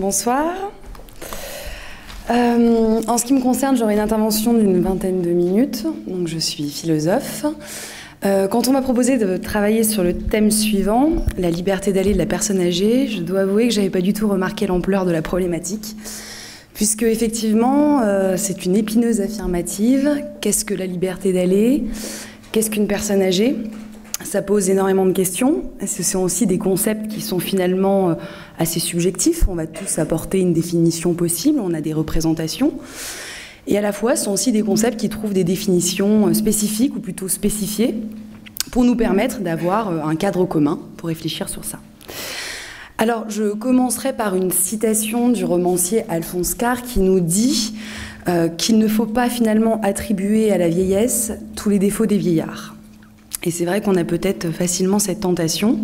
Bonsoir. En ce qui me concerne, j'aurai une intervention d'une vingtaine de minutes. Donc, je suis philosophe. Quand on m'a proposé de travailler sur le thème suivant, la liberté d'aller de la personne âgée, je dois avouer que je n'avais pas du tout remarqué l'ampleur de la problématique, puisque effectivement, c'est une épineuse affirmative. Qu'est-ce que la liberté d'aller? Qu'est-ce qu'une personne âgée? Ça pose énormément de questions. Ce sont aussi des concepts qui sont finalement assez subjectifs. On va tous apporter une définition possible, on a des représentations. Et à la fois, ce sont aussi des concepts qui trouvent des définitions spécifiques ou plutôt spécifiées pour nous permettre d'avoir un cadre commun pour réfléchir sur ça. Alors, je commencerai par une citation du romancier Alphonse Karr qui nous dit qu'il ne faut pas finalement attribuer à la vieillesse tous les défauts des vieillards. Et c'est vrai qu'on a peut-être facilement cette tentation.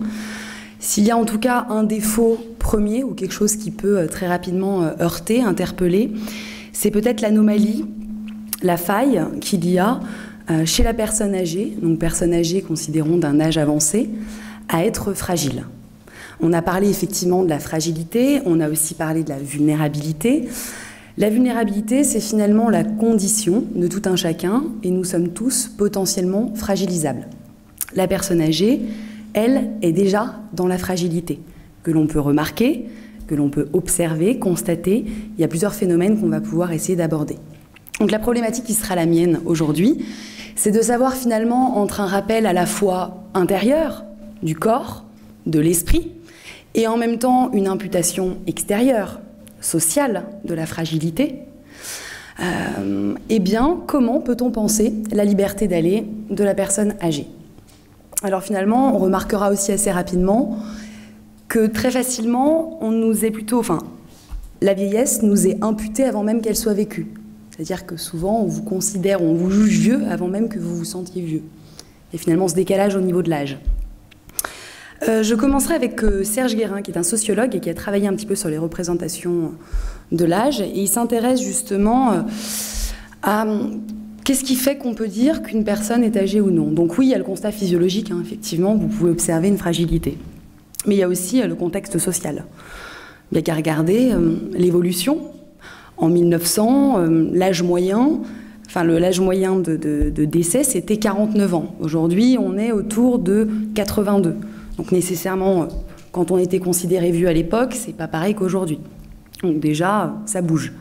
S'il y a en tout cas un défaut premier ou quelque chose qui peut très rapidement heurter, interpeller, c'est peut-être l'anomalie, la faille qu'il y a chez la personne âgée, donc personne âgée considérons d'un âge avancé, à être fragile. On a parlé effectivement de la fragilité, on a aussi parlé de la vulnérabilité. La vulnérabilité, c'est finalement la condition de tout un chacun et nous sommes tous potentiellement fragilisables. La personne âgée, elle, est déjà dans la fragilité, que l'on peut remarquer, que l'on peut observer, constater. Il y a plusieurs phénomènes qu'on va pouvoir essayer d'aborder. Donc la problématique qui sera la mienne aujourd'hui, c'est de savoir finalement entre un rappel à la fois intérieur, du corps, de l'esprit, et en même temps une imputation extérieure, sociale, de la fragilité. Eh bien, comment peut-on penser la liberté d'aller de la personne âgée ? Alors finalement, on remarquera aussi assez rapidement que très facilement, on nous est plutôt, la vieillesse nous est imputée avant même qu'elle soit vécue. C'est-à-dire que souvent, on vous considère, on vous juge vieux avant même que vous vous sentiez vieux. Et finalement, ce décalage au niveau de l'âge. Je commencerai avec Serge Guérin, qui est un sociologue et qui a travaillé un petit peu sur les représentations de l'âge. Et il s'intéresse justement à qu'est-ce qui fait qu'on peut dire qu'une personne est âgée ou non. Donc oui, il y a le constat physiologique, effectivement, vous pouvez observer une fragilité. Mais il y a aussi le contexte social. Il n'y a qu'à regarder l'évolution. En 1900, l'âge moyen, l'âge moyen de décès, c'était 49 ans. Aujourd'hui, on est autour de 82. Donc nécessairement, quand on était considéré vieux à l'époque, c'est pas pareil qu'aujourd'hui. Donc déjà, ça bouge.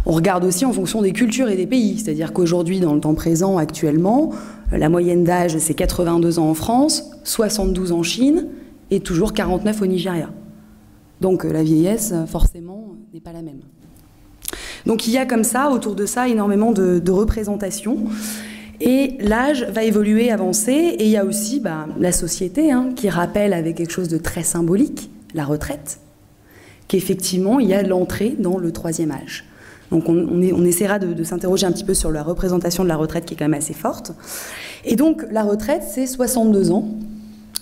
On regarde aussi en fonction des cultures et des pays. C'est-à-dire qu'aujourd'hui, dans le temps présent, actuellement, la moyenne d'âge, c'est 82 ans en France, 72 en Chine et toujours 49 au Nigeria. Donc la vieillesse, forcément, n'est pas la même. Donc il y a comme ça, autour de ça, énormément de représentations. Et l'âge va évoluer, avancer, et il y a aussi la société qui rappelle avec quelque chose de très symbolique, la retraite, qu'effectivement, il y a l'entrée dans le troisième âge. Donc on essaiera de s'interroger un petit peu sur la représentation de la retraite qui est quand même assez forte. Et donc la retraite, c'est 62 ans.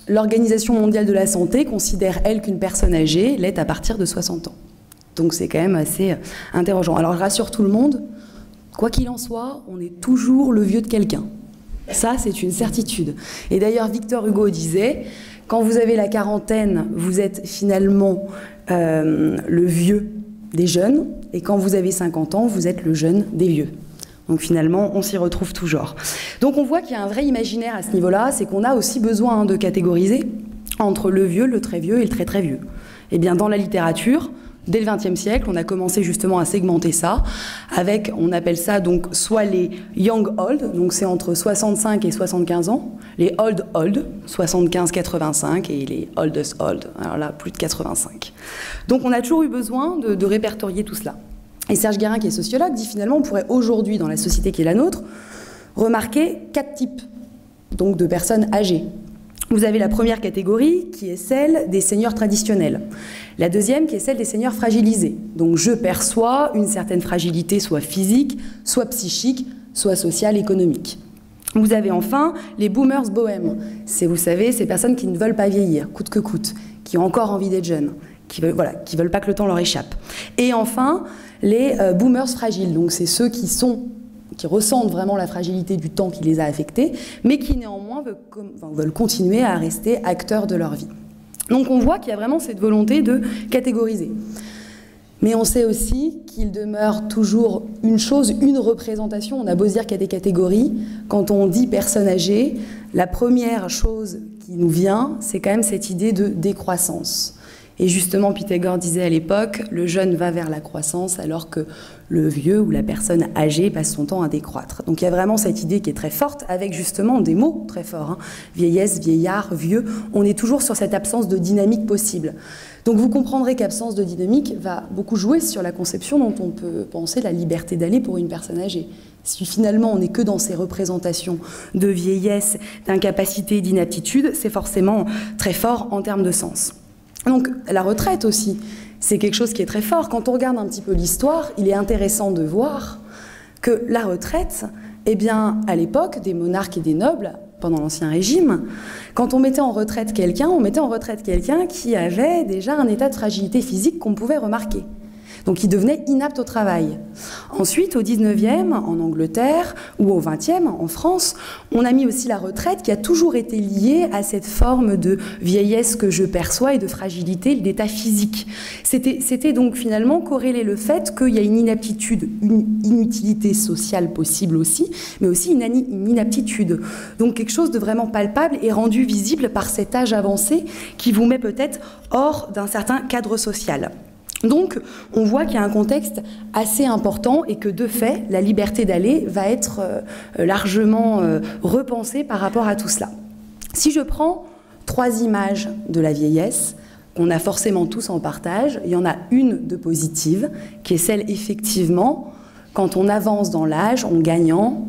L'Organisation mondiale de la santé considère, elle, qu'une personne âgée l'est à partir de 60 ans. Donc c'est quand même assez interrogeant. Alors je rassure tout le monde, quoi qu'il en soit, on est toujours le vieux de quelqu'un. Ça, c'est une certitude. Et d'ailleurs, Victor Hugo disait, quand vous avez la quarantaine, vous êtes finalement le vieux des jeunes, et quand vous avez 50 ans, vous êtes le jeune des vieux. Donc finalement, on s'y retrouve toujours. Donc on voit qu'il y a un vrai imaginaire à ce niveau-là, c'est qu'on a aussi besoin de catégoriser entre le vieux, le très vieux et le très très vieux. Eh bien, dans la littérature, dès le XXe siècle, on a commencé justement à segmenter ça avec, on appelle ça donc soit les young old, donc c'est entre 65 et 75 ans, les old old, 75-85 et les oldest old, alors là plus de 85. Donc on a toujours eu besoin de répertorier tout cela. Et Serge Guérin, qui est sociologue, dit finalement on pourrait aujourd'hui, dans la société qui est la nôtre, remarquer 4 types donc de personnes âgées. Vous avez la première catégorie qui est celle des seniors traditionnels. La deuxième qui est celle des seniors fragilisés. Donc je perçois une certaine fragilité soit physique, soit psychique, soit sociale, économique. Vous avez enfin les boomers bohèmes. C'est, vous savez, ces personnes qui ne veulent pas vieillir, coûte que coûte, qui ont encore envie d'être jeunes, qui veulent pas que le temps leur échappe. Et enfin, les boomers fragiles. Donc c'est ceux qui ressentent vraiment la fragilité du temps qui les a affectés, mais qui néanmoins veulent continuer à rester acteurs de leur vie. Donc on voit qu'il y a vraiment cette volonté de catégoriser. Mais on sait aussi qu'il demeure toujours une chose, une représentation. On a beau dire qu'il y a des catégories. Quand on dit personne âgée, la première chose qui nous vient, c'est quand même cette idée de décroissance. Et justement, Pythagore disait à l'époque, le jeune va vers la croissance alors que le vieux ou la personne âgée passe son temps à décroître. Donc il y a vraiment cette idée qui est très forte, avec justement des mots très forts. Vieillesse, vieillard, vieux, on est toujours sur cette absence de dynamique possible. Donc vous comprendrez qu'absence de dynamique va beaucoup jouer sur la conception dont on peut penser la liberté d'aller pour une personne âgée. Si finalement on n'est que dans ces représentations de vieillesse, d'incapacité, d'inaptitude, c'est forcément très fort en termes de sens. Donc la retraite aussi, c'est quelque chose qui est très fort. Quand on regarde un petit peu l'histoire, il est intéressant de voir que la retraite, eh bien, à l'époque des monarques et des nobles, pendant l'Ancien Régime, quand on mettait en retraite quelqu'un, on mettait en retraite quelqu'un qui avait déjà un état de fragilité physique qu'on pouvait remarquer. Donc il devenait inapte au travail. Ensuite, au 19e, en Angleterre, ou au 20e, en France, on a mis aussi la retraite qui a toujours été liée à cette forme de vieillesse que je perçois et de fragilité, d'état physique. C'était donc finalement corréler le fait qu'il y a une inaptitude, une inutilité sociale possible aussi, mais aussi une inaptitude. Donc quelque chose de vraiment palpable et rendu visible par cet âge avancé qui vous met peut-être hors d'un certain cadre social. Donc, on voit qu'il y a un contexte assez important et que, de fait, la liberté d'aller va être largement repensée par rapport à tout cela. Si je prends 3 images de la vieillesse, qu'on a forcément tous en partage, il y en a une de positive, qui est celle, effectivement, quand on avance dans l'âge, on gagne en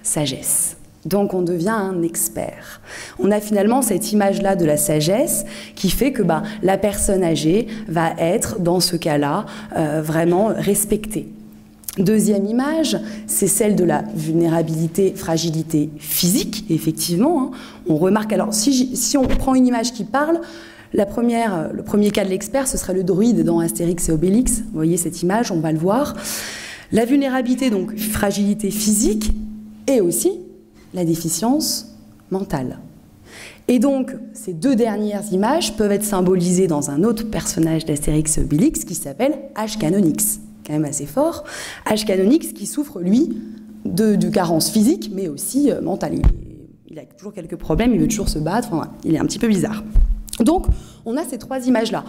sagesse. Donc on devient un expert. On a finalement cette image-là de la sagesse qui fait que la personne âgée va être, dans ce cas-là, vraiment respectée. Deuxième image, c'est celle de la vulnérabilité, fragilité physique, effectivement. On remarque, alors si on prend une image qui parle, le premier cas de l'expert, ce serait le druide dans Astérix et Obélix. Vous voyez cette image, on va le voir. La vulnérabilité, donc fragilité physique, et aussi la déficience mentale. Et donc, ces 2 dernières images peuvent être symbolisées dans un autre personnage d'Astérix et Obélix qui s'appelle H-Canonix, quand même assez fort. H-Canonix qui souffre, lui, de carences physiques, mais aussi mentales. Il a toujours quelques problèmes, il veut toujours se battre, enfin, il est un petit peu bizarre. Donc, on a ces 3 images-là.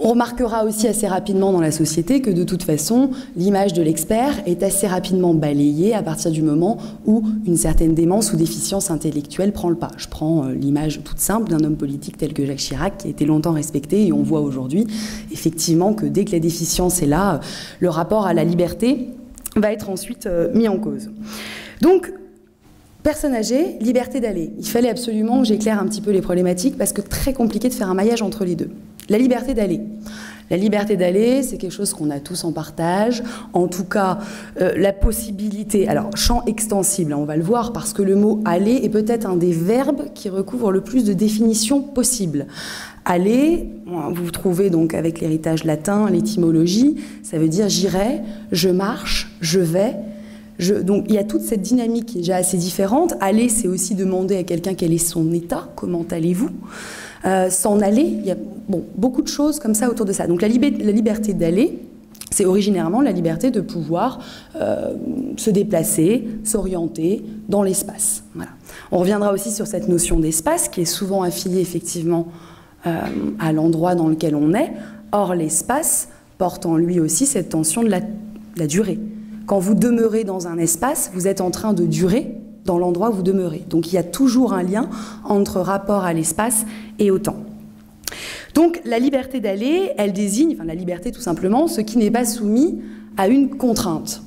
On remarquera aussi assez rapidement dans la société que de toute façon, l'image de l'expert est assez rapidement balayée à partir du moment où une certaine démence ou déficience intellectuelle prend le pas. Je prends l'image toute simple d'un homme politique tel que Jacques Chirac qui a été longtemps respecté et on voit aujourd'hui effectivement que dès que la déficience est là, le rapport à la liberté va être ensuite mis en cause. Donc, personne âgée, liberté d'aller. Il fallait absolument que j'éclaire un petit peu les problématiques parce que très compliqué de faire un maillage entre les deux. La liberté d'aller. La liberté d'aller, c'est quelque chose qu'on a tous en partage. En tout cas, la possibilité... Alors, champ extensible, on va le voir, parce que le mot « aller » est peut-être un des verbes qui recouvre le plus de définitions possibles. Aller, vous trouvez donc avec l'héritage latin, l'étymologie, ça veut dire « j'irai »,« je marche »,« je vais ». Donc il y a toute cette dynamique qui est déjà assez différente. Aller, c'est aussi demander à quelqu'un quel est son état, comment allez-vous. S'en aller, il y a beaucoup de choses comme ça autour de ça. Donc la liberté d'aller, c'est originairement la liberté de pouvoir se déplacer, s'orienter dans l'espace. Voilà. On reviendra aussi sur cette notion d'espace qui est souvent affiliée effectivement à l'endroit dans lequel on est. Or l'espace porte en lui aussi cette tension de la durée. Quand vous demeurez dans un espace, vous êtes en train de durer dans l'endroit où vous demeurez. Donc il y a toujours un lien entre rapport à l'espace et au temps. Donc la liberté d'aller, elle désigne, enfin la liberté tout simplement, ce qui n'est pas soumis à une contrainte.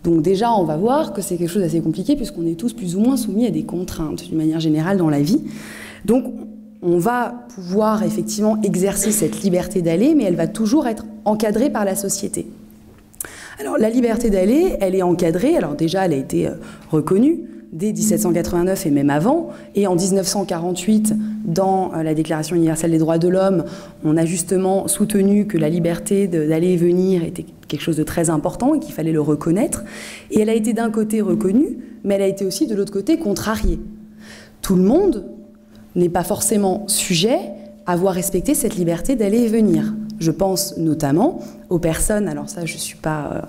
Donc déjà, on va voir que c'est quelque chose d'assez compliqué puisqu'on est tous plus ou moins soumis à des contraintes d'une manière générale dans la vie. Donc on va pouvoir effectivement exercer cette liberté d'aller, mais elle va toujours être encadrée par la société. Alors la liberté d'aller, elle est encadrée, alors déjà elle a été reconnue dès 1789 et même avant, et en 1948, dans la Déclaration universelle des droits de l'homme, on a justement soutenu que la liberté d'aller et venir était quelque chose de très important et qu'il fallait le reconnaître, et elle a été d'un côté reconnue, mais elle a été aussi de l'autre côté contrariée. Tout le monde n'est pas forcément sujet à voir respecter cette liberté d'aller et venir. Je pense notamment aux personnes, alors ça je ne suis pas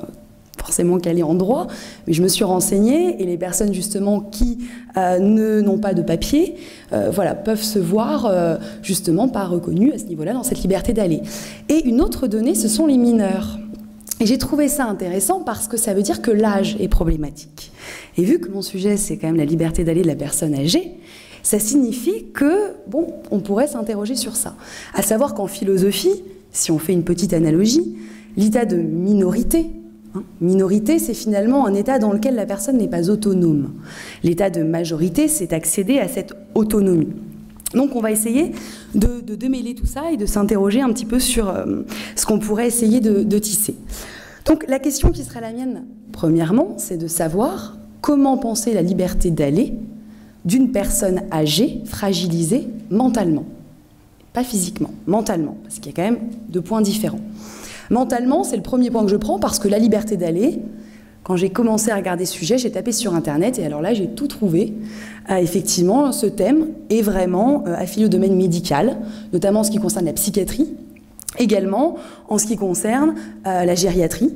forcément calée en droit, mais je me suis renseignée et les personnes justement qui n'ont pas de papier voilà, peuvent se voir justement pas reconnues à ce niveau-là dans cette liberté d'aller. Et une autre donnée, ce sont les mineurs. Et j'ai trouvé ça intéressant parce que ça veut dire que l'âge est problématique. Et vu que mon sujet, c'est quand même la liberté d'aller de la personne âgée, ça signifie que, bon, on pourrait s'interroger sur ça. À savoir qu'en philosophie, si on fait une petite analogie, l'état de minorité, minorité, c'est finalement un état dans lequel la personne n'est pas autonome. L'état de majorité, c'est accéder à cette autonomie. Donc on va essayer de démêler tout ça et de s'interroger un petit peu sur ce qu'on pourrait essayer de tisser. Donc la question qui sera la mienne, premièrement, c'est de savoir comment penser la liberté d'aller d'une personne âgée, fragilisée mentalement. Pas physiquement, mentalement, parce qu'il y a quand même deux points différents. Mentalement, c'est le premier point que je prends parce que la liberté d'aller, quand j'ai commencé à regarder ce sujet, j'ai tapé sur Internet et alors là, j'ai tout trouvé. Effectivement, ce thème est vraiment affilié au domaine médical, notamment en ce qui concerne la psychiatrie, également en ce qui concerne la gériatrie,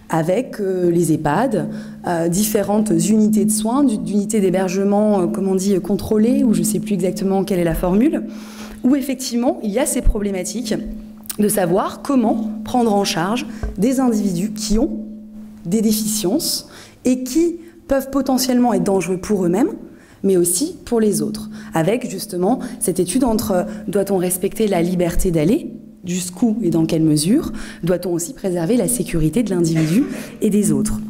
avec les EHPAD, différentes unités de soins, d'unités d'hébergement, comme on dit, contrôlées, ou je ne sais plus exactement quelle est la formule, où effectivement, il y a ces problématiques de savoir comment prendre en charge des individus qui ont des déficiences et qui peuvent potentiellement être dangereux pour eux-mêmes, mais aussi pour les autres. Avec justement cette étude entre doit-on respecter la liberté d'aller, jusqu'où et dans quelle mesure, doit-on aussi préserver la sécurité de l'individu et des autres.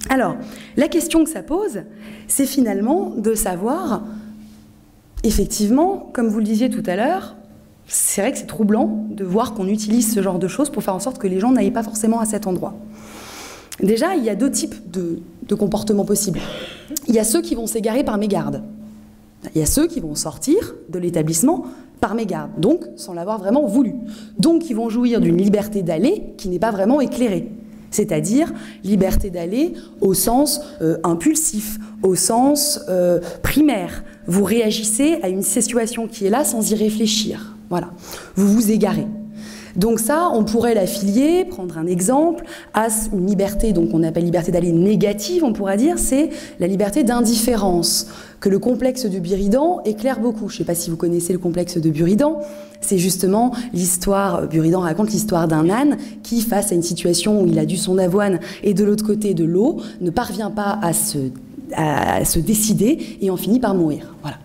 Alors, la question que ça pose, c'est finalement de savoir, effectivement, comme vous le disiez tout à l'heure, c'est vrai que c'est troublant de voir qu'on utilise ce genre de choses pour faire en sorte que les gens n'aillent pas forcément à cet endroit. Déjà, il y a deux types de comportements possibles. Il y a ceux qui vont s'égarer par mégarde. Il y a ceux qui vont sortir de l'établissement par mégarde, donc sans l'avoir vraiment voulu. Donc ils vont jouir d'une liberté d'aller qui n'est pas vraiment éclairée. C'est-à-dire liberté d'aller au sens impulsif, au sens primaire. Vous réagissez à une situation qui est là sans y réfléchir. Voilà, vous vous égarez. Donc ça, on pourrait l'affilier, prendre un exemple, à une liberté, donc on appelle liberté d'aller négative, on pourrait dire, c'est la liberté d'indifférence, que le complexe de Buridan éclaire beaucoup. Je ne sais pas si vous connaissez le complexe de Buridan, c'est justement l'histoire, Buridan raconte l'histoire d'un âne qui, face à une situation où il a dû son avoine et de l'autre côté de l'eau, ne parvient pas à se décider et en finit par mourir. Voilà.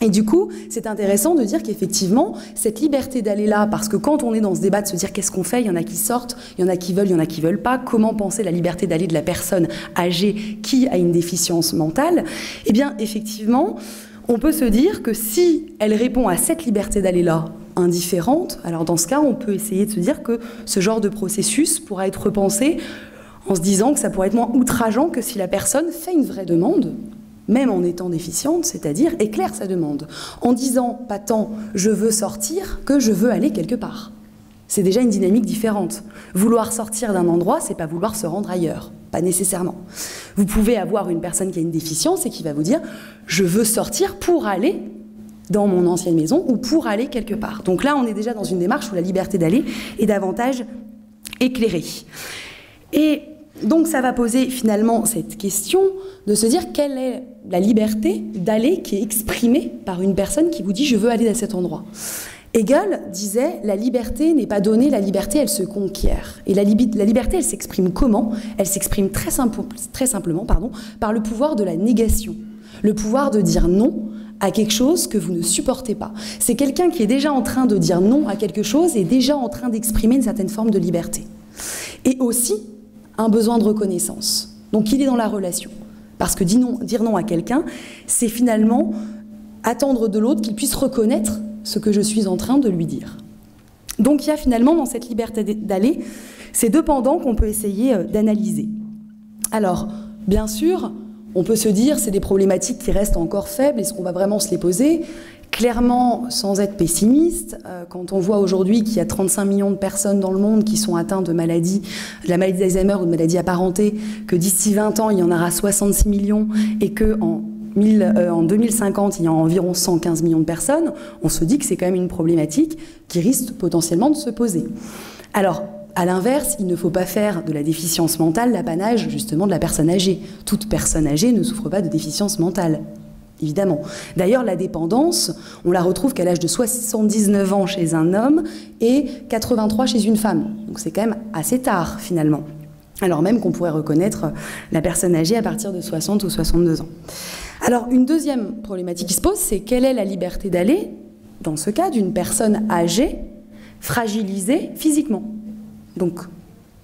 Et du coup, c'est intéressant de dire qu'effectivement, cette liberté d'aller là, parce que quand on est dans ce débat de se dire qu'est-ce qu'on fait, il y en a qui sortent, il y en a qui veulent, il y en a qui veulent pas, comment penser la liberté d'aller de la personne âgée qui a une déficience mentale, eh bien, effectivement, on peut se dire que si elle répond à cette liberté d'aller là, indifférente, alors dans ce cas, on peut essayer de se dire que ce genre de processus pourra être repensé en se disant que ça pourrait être moins outrageant que si la personne fait une vraie demande, même en étant déficiente, c'est-à-dire éclaire sa demande, en disant pas tant « je veux sortir » que « je veux aller quelque part ». C'est déjà une dynamique différente. Vouloir sortir d'un endroit, c'est pas vouloir se rendre ailleurs, pas nécessairement. Vous pouvez avoir une personne qui a une déficience et qui va vous dire « je veux sortir pour aller dans mon ancienne maison ou pour aller quelque part ». Donc là, on est déjà dans une démarche où la liberté d'aller est davantage éclairée. Et donc ça va poser finalement cette question de se dire quelle est la liberté d'aller qui est exprimée par une personne qui vous dit « je veux aller à cet endroit ». Hegel disait « la liberté n'est pas donnée, la liberté elle se conquiert ». Et la liberté elle s'exprime comment? Elle s'exprime très simplement par le pouvoir de la négation, le pouvoir de dire non à quelque chose que vous ne supportez pas. C'est quelqu'un qui est déjà en train de dire non à quelque chose et déjà en train d'exprimer une certaine forme de liberté. Et aussi un besoin de reconnaissance. Donc il est dans la relation. Parce que dire non à quelqu'un, c'est finalement attendre de l'autre qu'il puisse reconnaître ce que je suis en train de lui dire. Donc il y a finalement dans cette liberté d'aller ces deux pendants qu'on peut essayer d'analyser. Alors, bien sûr, on peut se dire c'est des problématiques qui restent encore faibles, est-ce qu'on va vraiment se les poser ? Clairement, sans être pessimiste, quand on voit aujourd'hui qu'il y a 35 millions de personnes dans le monde qui sont atteintes de maladies, de la maladie d'Alzheimer ou de maladies apparentées, que d'ici 20 ans, il y en aura 66 millions et qu'en 2050, il y a environ 115 millions de personnes, on se dit que c'est quand même une problématique qui risque potentiellement de se poser. Alors, à l'inverse, il ne faut pas faire de la déficience mentale l'apanage justement de la personne âgée. Toute personne âgée ne souffre pas de déficience mentale, évidemment. D'ailleurs, la dépendance, on la retrouve qu'à l'âge de 79 ans chez un homme et 83 chez une femme. Donc c'est quand même assez tard, finalement. Alors même qu'on pourrait reconnaître la personne âgée à partir de 60 ou 62 ans. Alors, une deuxième problématique qui se pose, c'est quelle est la liberté d'aller, dans ce cas, d'une personne âgée, fragilisée physiquement. Donc,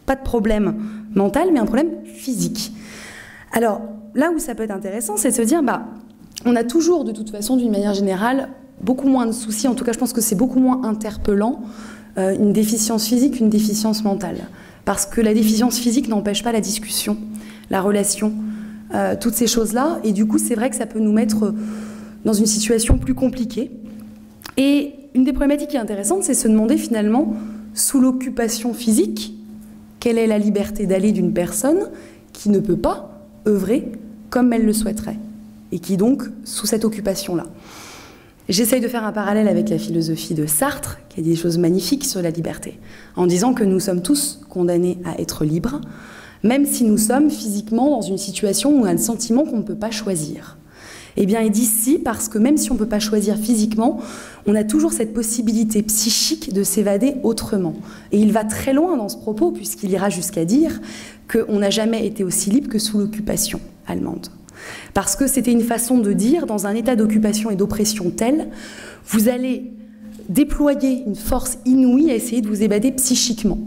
pas de problème mental, mais un problème physique. Alors, là où ça peut être intéressant, c'est de se dire, on a toujours, de toute façon, d'une manière générale, beaucoup moins de soucis, en tout cas, je pense que c'est beaucoup moins interpellant, une déficience physique qu'une déficience mentale. Parce que la déficience physique n'empêche pas la discussion, la relation, toutes ces choses-là. Et du coup, c'est vrai que ça peut nous mettre dans une situation plus compliquée. Et une des problématiques qui est intéressante, c'est de se demander finalement, sous l'occupation physique, quelle est la liberté d'aller d'une personne qui ne peut pas œuvrer comme elle le souhaiterait, et qui donc, sous cette occupation-là. J'essaye de faire un parallèle avec la philosophie de Sartre, qui a dit des choses magnifiques sur la liberté, en disant que nous sommes tous condamnés à être libres, même si nous sommes physiquement dans une situation où on a le sentiment qu'on ne peut pas choisir. Eh bien, il dit si, parce que même si on ne peut pas choisir physiquement, on a toujours cette possibilité psychique de s'évader autrement. Et il va très loin dans ce propos, puisqu'il ira jusqu'à dire qu'on n'a jamais été aussi libre que sous l'occupation allemande. Parce que c'était une façon de dire, dans un état d'occupation et d'oppression tel, vous allez déployer une force inouïe à essayer de vous évader psychiquement.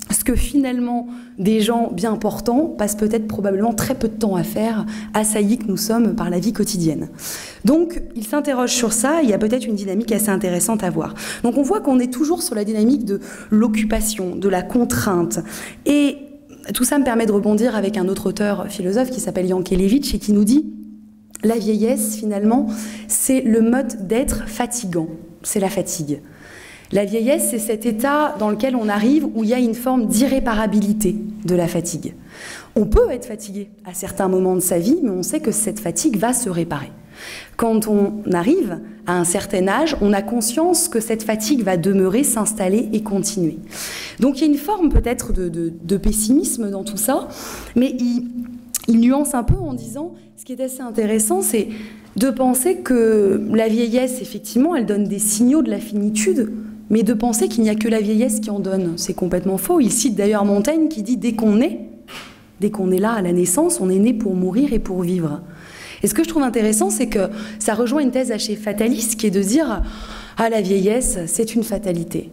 Ce que finalement, des gens bien portants passent peut-être probablement très peu de temps à faire, assaillis que nous sommes par la vie quotidienne. Donc, il s'interroge sur ça, il y a peut-être une dynamique assez intéressante à voir. Donc on voit qu'on est toujours sur la dynamique de l'occupation, de la contrainte. Et tout ça me permet de rebondir avec un autre auteur philosophe qui s'appelle Yankelevitch et qui nous dit « La vieillesse, finalement, c'est le mode d'être fatigant, c'est la fatigue. La vieillesse, c'est cet état dans lequel on arrive où il y a une forme d'irréparabilité de la fatigue. On peut être fatigué à certains moments de sa vie, mais on sait que cette fatigue va se réparer. Quand on arrive à un certain âge, on a conscience que cette fatigue va demeurer, s'installer et continuer. Donc il y a une forme peut-être de pessimisme dans tout ça, mais il nuance un peu en disant, ce qui est assez intéressant, c'est de penser que la vieillesse, effectivement, elle donne des signaux de la finitude, mais de penser qu'il n'y a que la vieillesse qui en donne, c'est complètement faux. Il cite d'ailleurs Montaigne qui dit « dès qu'on est là à la naissance, on est né pour mourir et pour vivre ». Et ce que je trouve intéressant, c'est que ça rejoint une thèse assez fataliste qui est de dire « ah, la vieillesse, c'est une fatalité ».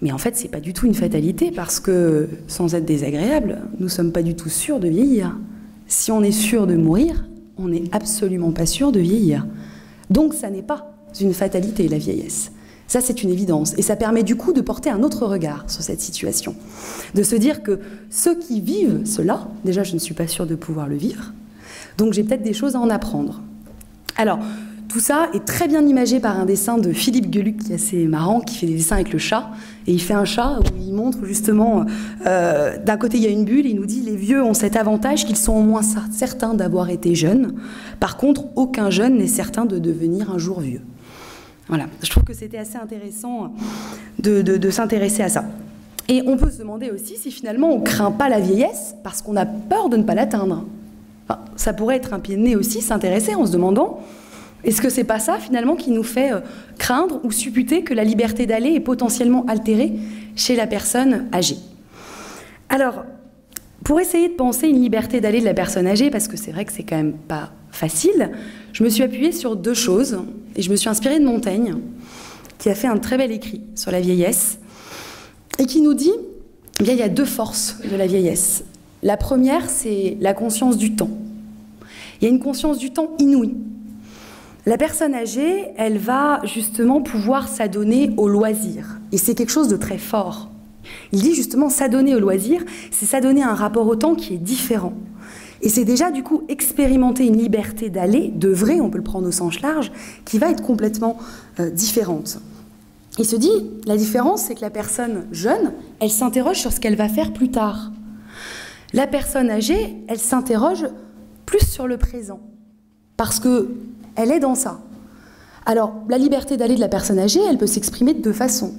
Mais en fait, c'est pas du tout une fatalité parce que, sans être désagréable, nous ne sommes pas du tout sûrs de vieillir. Si on est sûr de mourir, on n'est absolument pas sûr de vieillir. Donc ça n'est pas une fatalité, la vieillesse. Ça, c'est une évidence. Et ça permet du coup de porter un autre regard sur cette situation. De se dire que ceux qui vivent cela, déjà, je ne suis pas sûre de pouvoir le vivre, donc j'ai peut-être des choses à en apprendre. Alors, tout ça est très bien imagé par un dessin de Philippe Geluck, qui est assez marrant, qui fait des dessins avec le chat. Et il fait un chat où il montre justement, d'un côté il y a une bulle, et il nous dit les vieux ont cet avantage qu'ils sont au moins certains d'avoir été jeunes. Par contre, aucun jeune n'est certain de devenir un jour vieux. Voilà, je trouve que c'était assez intéressant de s'intéresser à ça. Et on peut se demander aussi si finalement on ne craint pas la vieillesse parce qu'on a peur de ne pas l'atteindre. Enfin, ça pourrait être un pied de nez aussi, s'intéresser en se demandant est-ce que c'est pas ça finalement qui nous fait craindre ou supputer que la liberté d'aller est potentiellement altérée chez la personne âgée. Alors, pour essayer de penser une liberté d'aller de la personne âgée, parce que c'est vrai que c'est quand même pas facile, je me suis appuyée sur deux choses et je me suis inspirée de Montaigne, qui a fait un très bel écrit sur la vieillesse et qui nous dit eh bien, il y a deux forces de la vieillesse. La première, c'est la conscience du temps. Il y a une conscience du temps inouïe. La personne âgée, elle va justement pouvoir s'adonner au loisir. Et c'est quelque chose de très fort. Il dit justement s'adonner au loisir, c'est s'adonner à un rapport au temps qui est différent. Et c'est déjà du coup expérimenter une liberté d'aller, d'œuvrer, on peut le prendre au sens large, qui va être complètement différente. Il se dit, la différence, c'est que la personne jeune, elle s'interroge sur ce qu'elle va faire plus tard. La personne âgée, elle s'interroge plus sur le présent, parce qu'elle est dans ça. Alors, la liberté d'aller de la personne âgée, elle peut s'exprimer de deux façons.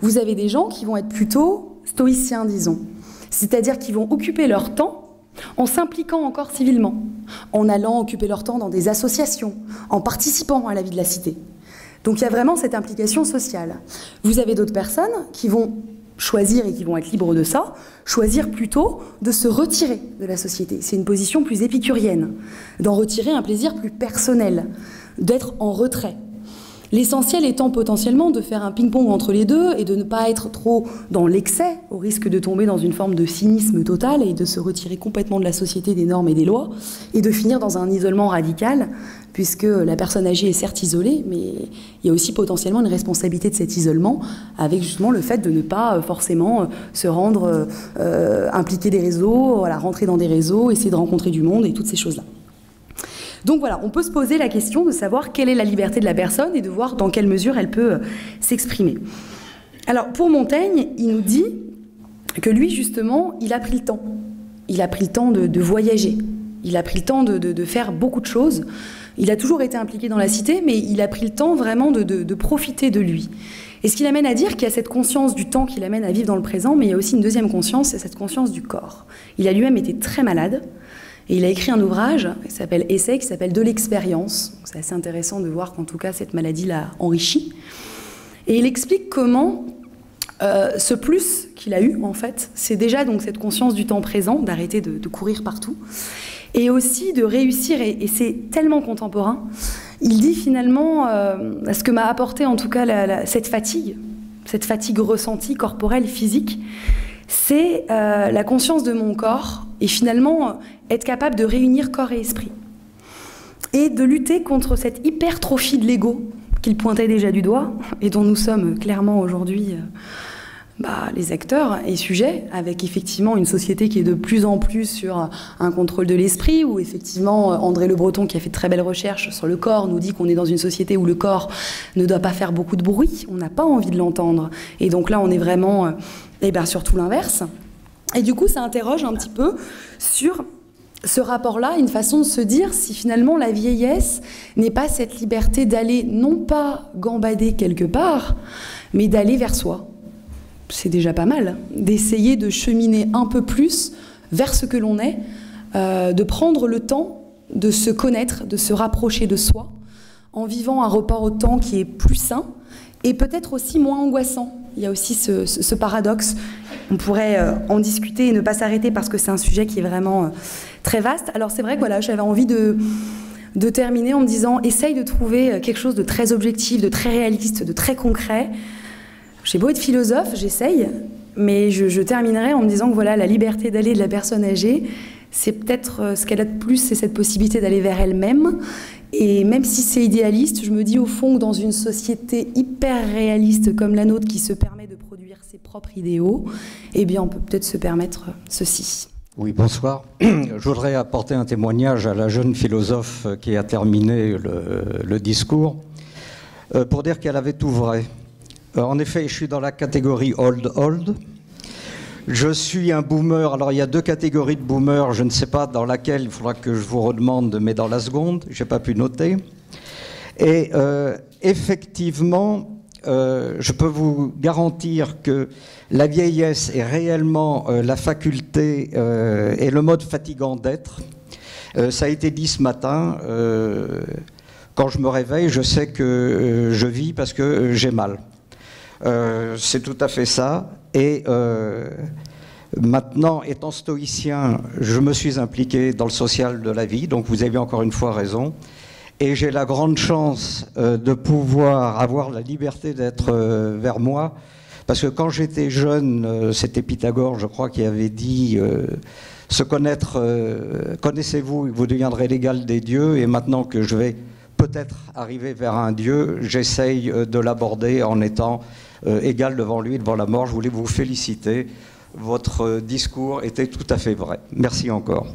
Vous avez des gens qui vont être plutôt stoïciens, disons. C'est-à-dire qu'ils vont occuper leur temps en s'impliquant encore civilement, en allant occuper leur temps dans des associations, en participant à la vie de la cité. Donc il y a vraiment cette implication sociale. Vous avez d'autres personnes qui vont choisir, et qui vont être libres de ça, choisir plutôt de se retirer de la société. C'est une position plus épicurienne, d'en retirer un plaisir plus personnel, d'être en retrait. L'essentiel étant potentiellement de faire un ping-pong entre les deux et de ne pas être trop dans l'excès, au risque de tomber dans une forme de cynisme total et de se retirer complètement de la société, des normes et des lois, et de finir dans un isolement radical, puisque la personne âgée est certes isolée, mais il y a aussi potentiellement une responsabilité de cet isolement, avec justement le fait de ne pas forcément se rendre impliquer des réseaux, voilà, rentrer dans des réseaux, essayer de rencontrer du monde et toutes ces choses-là. Donc voilà, on peut se poser la question de savoir quelle est la liberté de la personne et de voir dans quelle mesure elle peut s'exprimer. Alors pour Montaigne, il nous dit que lui justement, il a pris le temps. Il a pris le temps de voyager. Il a pris le temps de faire beaucoup de choses. Il a toujours été impliqué dans la cité, mais il a pris le temps vraiment de profiter de lui. Et ce qui l'amène à dire qu'il y a cette conscience du temps qui l'amène à vivre dans le présent, mais il y a aussi une deuxième conscience, c'est cette conscience du corps. Il a lui-même été très malade. Et il a écrit un ouvrage qui s'appelle Essai, qui s'appelle De l'expérience. C'est assez intéressant de voir qu'en tout cas, cette maladie l'a enrichi. Et il explique comment ce plus qu'il a eu, en fait, c'est déjà donc cette conscience du temps présent, d'arrêter de courir partout, et aussi de réussir, et c'est tellement contemporain, il dit finalement, ce que m'a apporté en tout cas cette fatigue ressentie, corporelle, physique, c'est la conscience de mon corps, et finalement être capable de réunir corps et esprit. Et de lutter contre cette hypertrophie de l'ego qu'il pointait déjà du doigt, et dont nous sommes clairement aujourd'hui les acteurs et sujets, avec effectivement une société qui est de plus en plus sur un contrôle de l'esprit, où effectivement André Le Breton, qui a fait de très belles recherches sur le corps, nous dit qu'on est dans une société où le corps ne doit pas faire beaucoup de bruit, on n'a pas envie de l'entendre. Et donc là, on est vraiment sur tout l'inverse. Et du coup, ça interroge un petit peu sur ce rapport-là, une façon de se dire si finalement la vieillesse n'est pas cette liberté d'aller non pas gambader quelque part, mais d'aller vers soi. C'est déjà pas mal, d'essayer de cheminer un peu plus vers ce que l'on est, de prendre le temps de se connaître, de se rapprocher de soi, en vivant un rapport au temps qui est plus sain et peut-être aussi moins angoissant. Il y a aussi ce paradoxe. On pourrait en discuter et ne pas s'arrêter parce que c'est un sujet qui est vraiment très vaste. Alors c'est vrai que voilà, j'avais envie de terminer en me disant essaye de trouver quelque chose de très objectif, de très réaliste, de très concret. J'ai beau être philosophe, j'essaye, mais je terminerai en me disant que voilà, la liberté d'aller de la personne âgée, c'est peut-être ce qu'elle a de plus, c'est cette possibilité d'aller vers elle-même. Et même si c'est idéaliste, je me dis au fond que dans une société hyper réaliste comme la nôtre qui se permet de produire ses propres idéaux, eh bien on peut peut-être se permettre ceci. Oui, bonsoir. Je voudrais apporter un témoignage à la jeune philosophe qui a terminé le discours pour dire qu'elle avait tout vrai. En effet, je suis dans la catégorie old. Je suis un boomer. Alors, il y a deux catégories de boomers. Je ne sais pas dans laquelle, il faudra que je vous redemande, mais dans la seconde, je n'ai pas pu noter. Et effectivement, je peux vous garantir que la vieillesse est réellement la faculté et le mode fatigant d'être. Ça a été dit ce matin. Quand je me réveille, je sais que je vis parce que j'ai mal. C'est tout à fait ça. Et maintenant, étant stoïcien, je me suis impliqué dans le social de la vie, donc vous avez encore une fois raison. Et j'ai la grande chance de pouvoir avoir la liberté d'être vers moi, parce que quand j'étais jeune, c'était Pythagore, je crois, qui avait dit se connaître, connaissez-vous, vous deviendrez l'égal des dieux, et maintenant que je vais peut-être arriver vers un dieu, j'essaye de l'aborder en étant égal devant lui, devant la mort. Je voulais vous féliciter. Votre discours était tout à fait vrai. Merci encore.